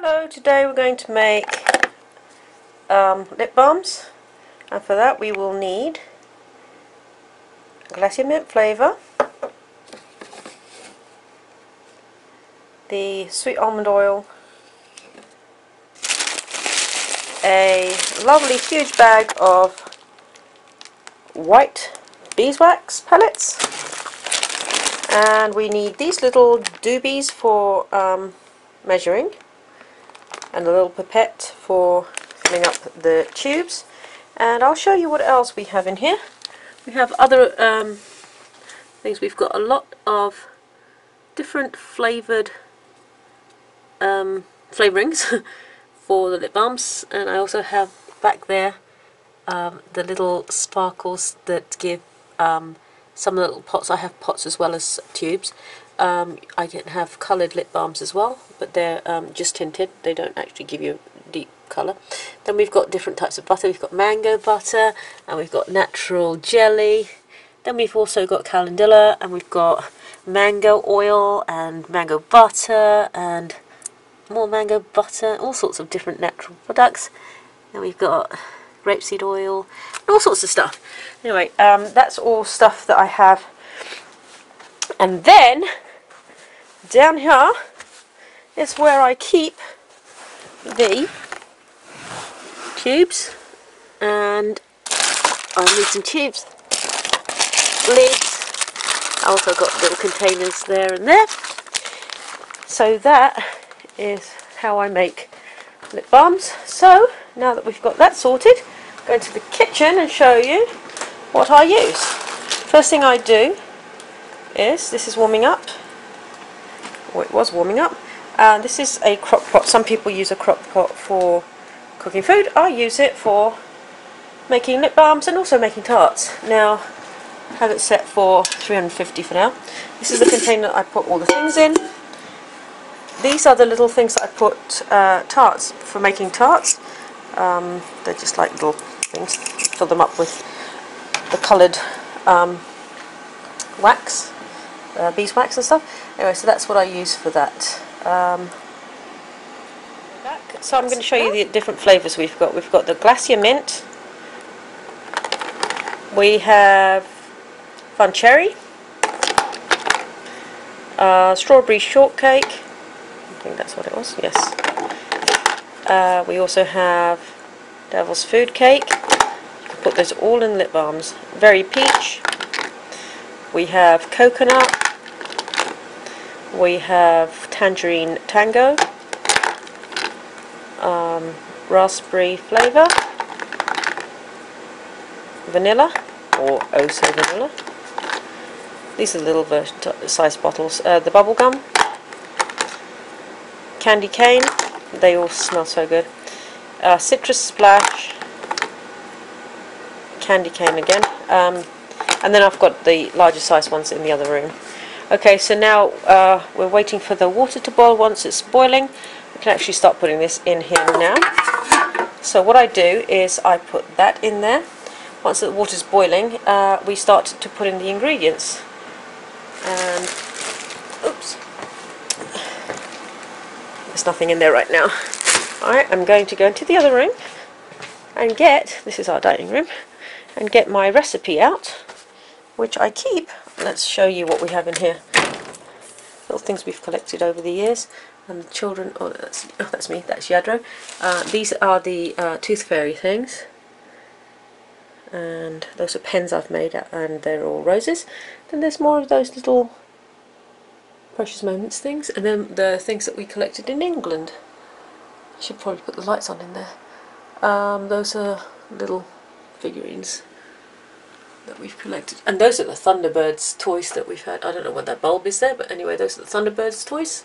Hello, today we're going to make lip balms, and for that we will need Glacier Mint flavour, the sweet almond oil, a lovely huge bag of white beeswax pellets, and we need these little doobies for measuring, and a little pipette for filling up the tubes. And I'll show you what else we have in here. We have other things. We've got a lot of different flavoured flavourings for the lip balms, and I also have back there the little sparkles that give some of the little pots. I have pots as well as tubes. I can have coloured lip balms as well, but they're just tinted. They don't actually give you a deep colour. Then we've got different types of butter. We've got mango butter, and we've got natural jelly. Then we've also got calendula, and we've got mango oil and mango butter and more mango butter, all sorts of different natural products. Then we've got grapeseed oil, and all sorts of stuff. Anyway, that's all stuff that I have. And then down here is where I keep the tubes, and I need some tubes, lids. I also got little containers there and there. So that is how I make lip balms. So now that we've got that sorted, I'm going to the kitchen and show you what I use. First thing I do is, this is warming up. Well, it was warming up. This is a crock pot. Some people use a crock pot for cooking food. I use it for making lip balms and also making tarts. Now, I have it set for 350 for now. This is the container I put all the things in. These are the little things that I put tarts for making tarts. They're just like little things. Fill them up with the coloured wax, beeswax and stuff. Anyway, so that's what I use for that. So I'm going to show you the different flavours we've got. We've got the Glacier Mint. We have Fun Cherry. Strawberry Shortcake. I think that's what it was, yes. We also have Devil's Food Cake. You can put those all in lip balms. Very Peach. We have Coconut. We have Tangerine Tango. Raspberry flavour. Vanilla, or oh so vanilla. These are the little sized bottles. The bubble gum. Candy cane, they all smell so good. Citrus splash, candy cane again, and then I've got the larger size ones in the other room. Okay, so now we're waiting for the water to boil. Once it's boiling, we can actually start putting this in here now. So what I do is I put that in there. Once the water's boiling, we start to put in the ingredients. And oops. There's nothing in there right now. Alright, I'm going to go into the other room and get, this is our dining room, and get my recipe out, which I keep. Let's show you what we have in here. Little things we've collected over the years. And the children, oh that's me, that's Yadro. These are the Tooth Fairy things. And those are pens I've made, and they're all roses. Then there's more of those little Precious Moments things, and then the things that we collected in England. I should probably put the lights on in there. Those are little figurines that we've collected, and those are the Thunderbirds toys that we've had. I don't know what that bulb is there, but anyway, those are the Thunderbirds toys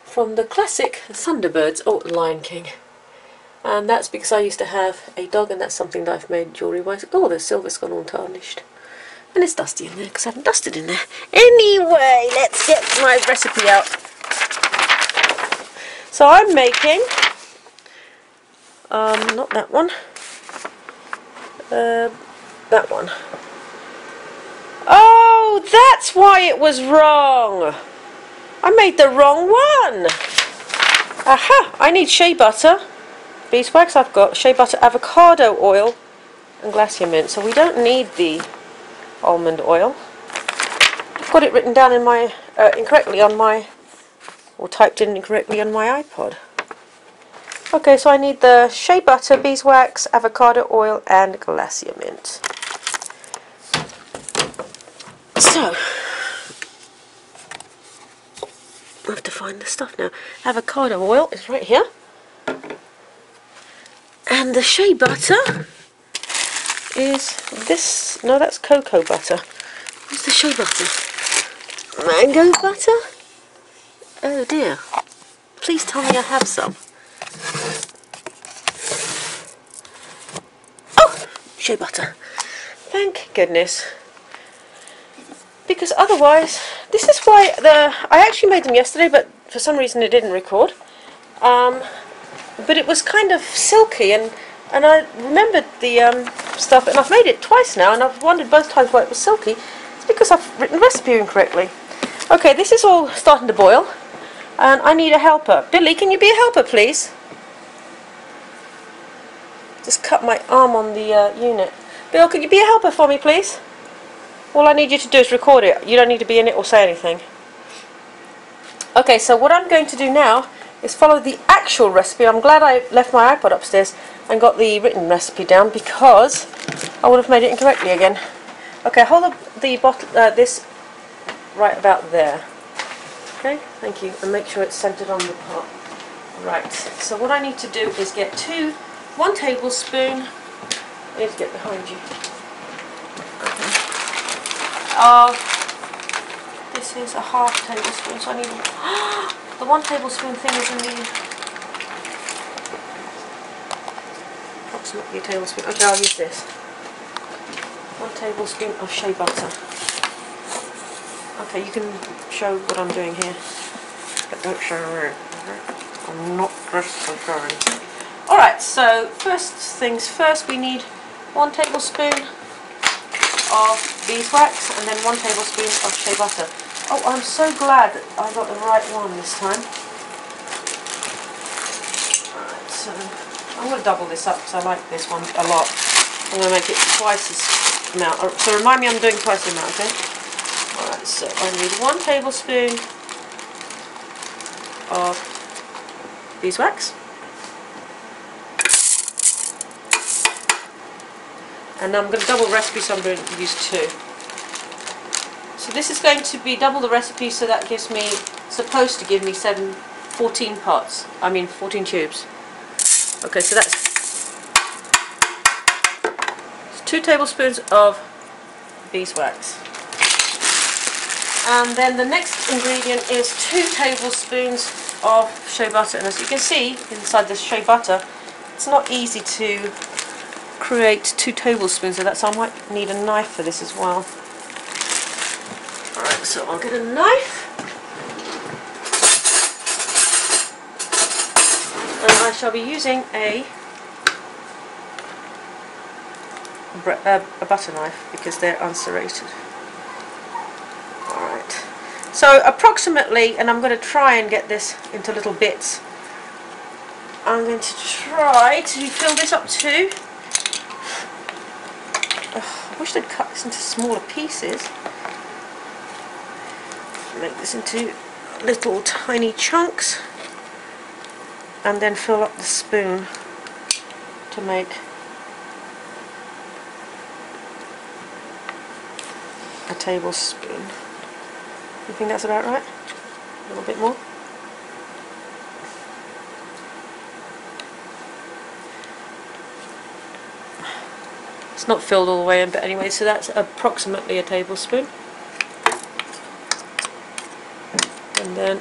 from the classic Thunderbirds. Oh, Lion King. And that's because I used to have a dog, and that's something that I've made jewellery wise. Oh, the silver's gone all tarnished. And it's dusty in there because I haven't dusted in there. Anyway, let's get my recipe out. So I'm making, not that one, that one. Oh, that's why it was wrong. I made the wrong one. Aha! I need shea butter, beeswax. I've got shea butter, avocado oil, and glacier mint. So we don't need the almond oil. I've got it written down in my incorrectly on my, or typed in incorrectly on my iPod. Okay, so I need the shea butter, beeswax, avocado oil, and glacier mint. So I have to find the stuff now. Avocado oil is right here, and the shea butter is this. No, that's cocoa butter. What's the shea butter? Mango butter? Oh dear. Please tell me I have some. Oh! Shea butter. Thank goodness. Because otherwise, this is why I actually made them yesterday, but for some reason it didn't record. But it was kind of silky, and I remembered the stuff, and I've made it twice now, and I've wondered both times why it was silky. It's because I've written the recipe incorrectly. Okay, this is all starting to boil, and I need a helper. Billy, can you be a helper, please? Just cut my arm on the unit. Bill, can you be a helper for me, please? All I need you to do is record it. You don't need to be in it or say anything. Okay, so what I'm going to do now is follow the actual recipe. I'm glad I left my iPod upstairs and got the written recipe down, because I would have made it incorrectly again. Okay, hold the bottle, this right about there. Okay, thank you, and make sure it's centered on the pot. Right, so what I need to do is get 1 tablespoon. I need to get behind you. This is a ½ tablespoon, so I need the 1 tablespoon thing is in the approximately a tablespoon. Okay, I'll use this. 1 tablespoon of shea butter. Okay, you can show what I'm doing here, but don't show me. I'm not just showing. Alright, so first things first, we need 1 tablespoon of beeswax and then 1 tablespoon of shea butter. Oh, I'm so glad that I got the right one this time. Alright, so I'm going to double this up because I like this one a lot. I'm going to make it twice as amount. So remind me I'm doing twice the amount, okay? Alright, so I need 1 tablespoon of beeswax. And I'm going to double the recipe, so I'm going to use 2. So this is going to be double the recipe, so that gives me, supposed to give me 14 parts. I mean 14 tubes. Okay, so that's 2 tablespoons of beeswax. And then the next ingredient is 2 tablespoons of shea butter. And as you can see inside the shea butter, it's not easy to create 2 tablespoons of that, so I might need a knife for this as well. Alright, so I'll get a knife, and I shall be using a butter knife because they're unserrated. Alright, so approximately, and I'm going to try and get this into little bits, I'm going to try to fill this up too. I wish they'd cut this into smaller pieces. Make this into little tiny chunks and then fill up the spoon to make a tablespoon. You think that's about right? A little bit more? It's not filled all the way in, but anyway, so that's approximately a tablespoon. And then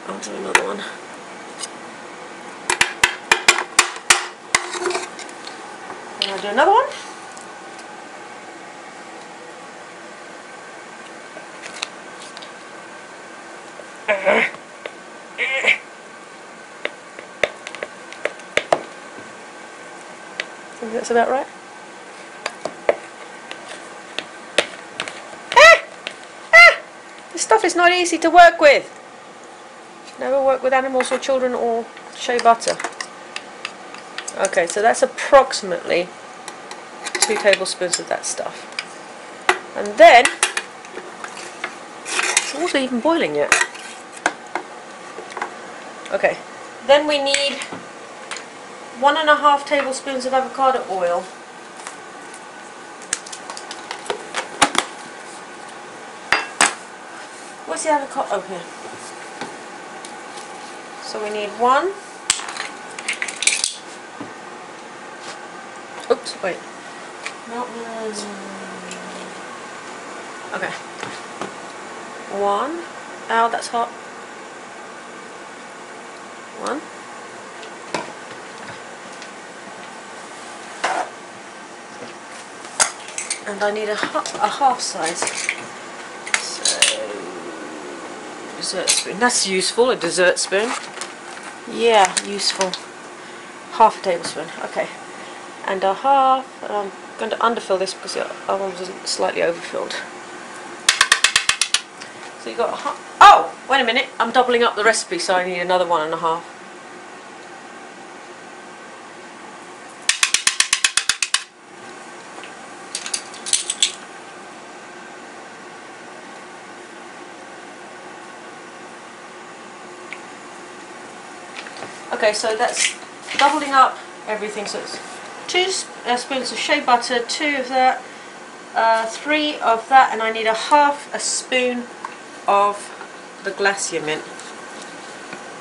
I'll do another one. And I'll do another one. I think that's about right. This stuff is not easy to work with. No, Ever work with animals or children or shea butter? Okay, so that's approximately 2 tablespoons of that stuff. And then, it's also even boiling yet. Okay, then we need 1½ tablespoons of avocado oil. Where's the avocado? Oh, here. So we need 1. Oops, wait. Okay. 1. Ow, that's hot. 1. And I need a half size. So, dessert spoon. That's useful, a dessert spoon. Yeah, useful. Half a tablespoon. Okay. And a half. And I'm going to underfill this because the other one was slightly overfilled. So you got a half. Oh, wait a minute. I'm doubling up the recipe, so I need another 1½. Okay, so that's doubling up everything. So it's 2 spoons of shea butter, 2 of that, 3 of that, and I need ½ a spoon of the Glacier Mint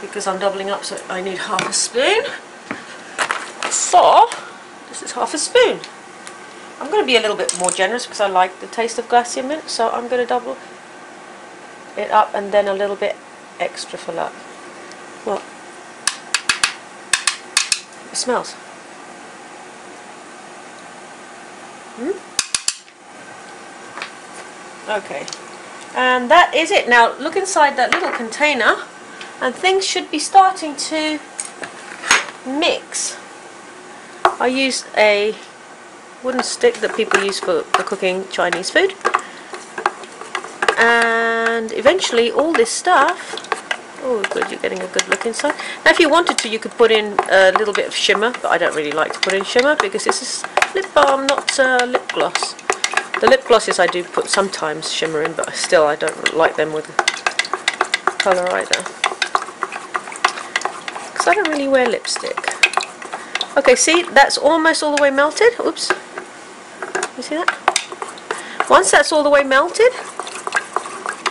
because I'm doubling up, so I need ½ a spoon. So this is ½ a spoon. I'm going to be a little bit more generous because I like the taste of Glacier Mint, so I'm going to double it up and then a little bit extra for luck. What? It smells. Okay, and that is it. Now look inside that little container and things should be starting to mix. I used a wooden stick that people use for cooking Chinese food, and eventually all this stuff. Oh good, you're getting a good look inside. Now if you wanted to, you could put in a little bit of shimmer, but I don't really like to put in shimmer because this is lip balm, not lip gloss. The lip glosses I do put sometimes shimmer in, but still I don't like them with colour either. Because I don't really wear lipstick. Okay, see, that's almost all the way melted. Oops. You see that? Once that's all the way melted,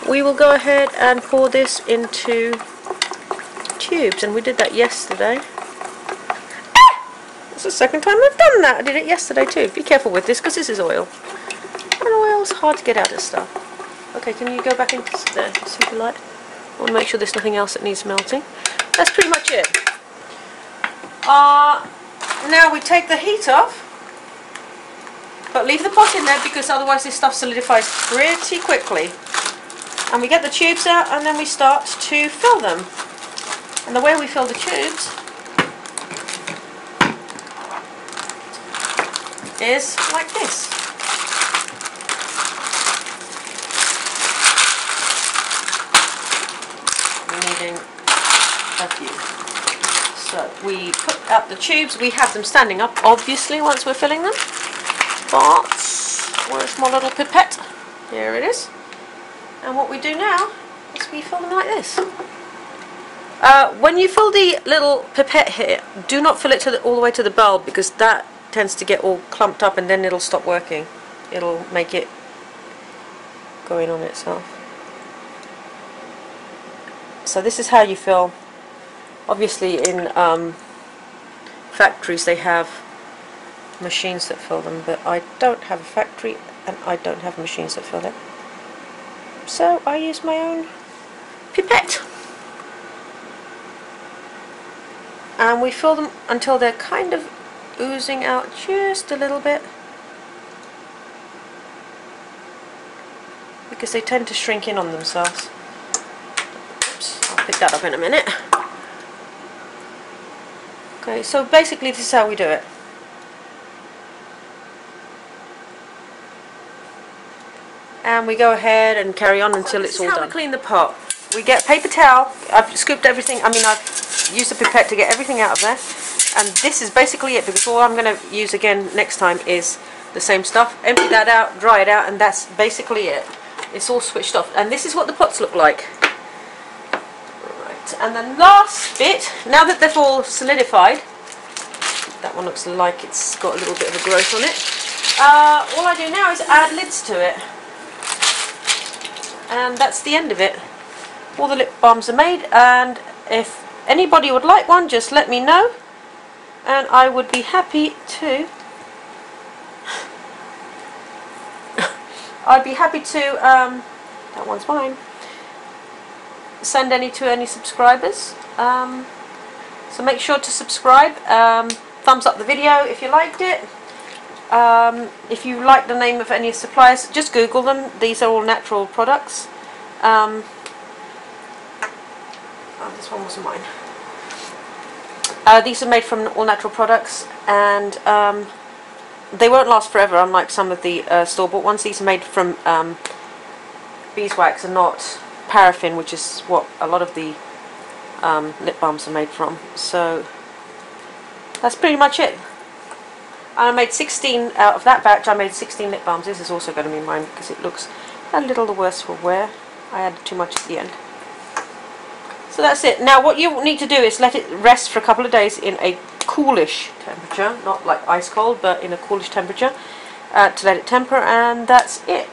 we will go ahead and pour this into tubes, and we did that yesterday. It's the second time I've done that. I did it yesterday too. Be careful with this because this is oil. And oil's hard to get out of stuff. Okay, can you go back into there, see if you like? I want to make sure there's nothing else that needs melting. That's pretty much it. Now we take the heat off, but leave the pot in there because otherwise this stuff solidifies pretty quickly. And we get the tubes out and then we start to fill them. And the way we fill the tubes is like this. We're needing a few. So we put out the tubes. We have them standing up obviously once we're filling them. But where's my little pipette? Here it is. And what we do now is we fill them like this. When you fill the little pipette here, do not fill it all the way to the bulb because that tends to get all clumped up and then it'll stop working. It'll make it go in on itself. So this is how you fill. Obviously in factories they have machines that fill them, but I don't have a factory and I don't have machines that fill it. So I use my own pipette. And we fill them until they're kind of oozing out just a little bit, because they tend to shrink in on themselves. Oops, I'll pick that up in a minute. Okay, so basically this is how we do it. And we go ahead and carry on until it's all done. How we clean the pot. we get paper towel. I've scooped everything. I mean, I've used a pipette to get everything out of there. And this is basically it, because all I'm going to use again next time is the same stuff. Empty that out, dry it out, and that's basically it. It's all switched off. And this is what the pots look like. Right, and the last bit, now that they've all solidified, that one looks like it's got a little bit of a growth on it. All I do now is add lids to it. And that's the end of it. All the lip balms are made, and if anybody would like one, just let me know. And I would be happy to that one's mine, send any to any subscribers. So make sure to subscribe, thumbs up the video if you liked it. If you like the name of any suppliers, just Google them. These are all natural products. Oh, this one wasn't mine. These are made from all natural products, and they won't last forever, unlike some of the store-bought ones. These are made from beeswax and not paraffin, which is what a lot of the lip balms are made from. So that's pretty much it. I made 16 out of that batch. I made 16 lip balms. This is also going to be mine because it looks a little the worse for wear. I added too much at the end. So that's it. Now what you need to do is let it rest for a couple of days in a coolish temperature, not like ice cold, but in a coolish temperature, to let it temper, and that's it.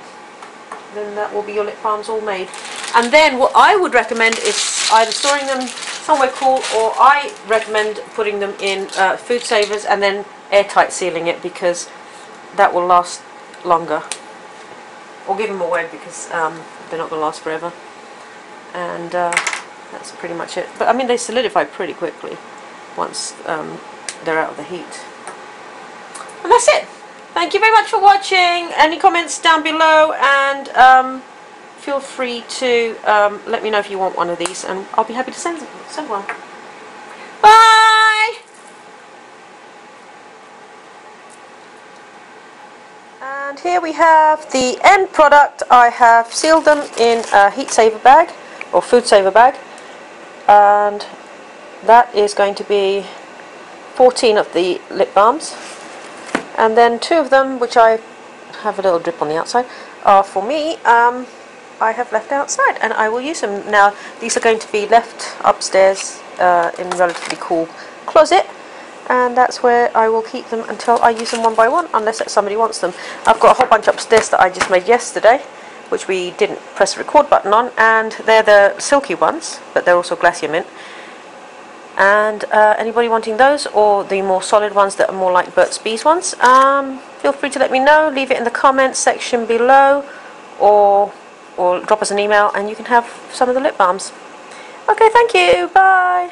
Then that will be your lip balms all made. And then what I would recommend is either storing them somewhere cool, or I recommend putting them in food savers and then airtight sealing it, because that will last longer. Or give them away, because they're not going to last forever. And that's pretty much it. But I mean, they solidify pretty quickly once they're out of the heat. And that's it. Thank you very much for watching. Any comments down below, and feel free to let me know if you want one of these, and I'll be happy to send one. Bye! And here we have the end product. I have sealed them in a heat saver bag, or food saver bag, and that is going to be 14 of the lip balms, and then 2 of them, which I have a little drip on the outside, are for me. I have left outside, and I will use them. Now these are going to be left upstairs in a relatively cool closet, and that's where I will keep them until I use them one by one, unless somebody wants them. I've got a whole bunch upstairs that I just made yesterday, which we didn't press the record button on, and they're the silky ones, but they're also Glacier Mint. And anybody wanting those, or the more solid ones that are more like Burt's Bees ones, feel free to let me know. Leave it in the comments section below, or drop us an email, and you can have some of the lip balms. Okay, thank you, bye.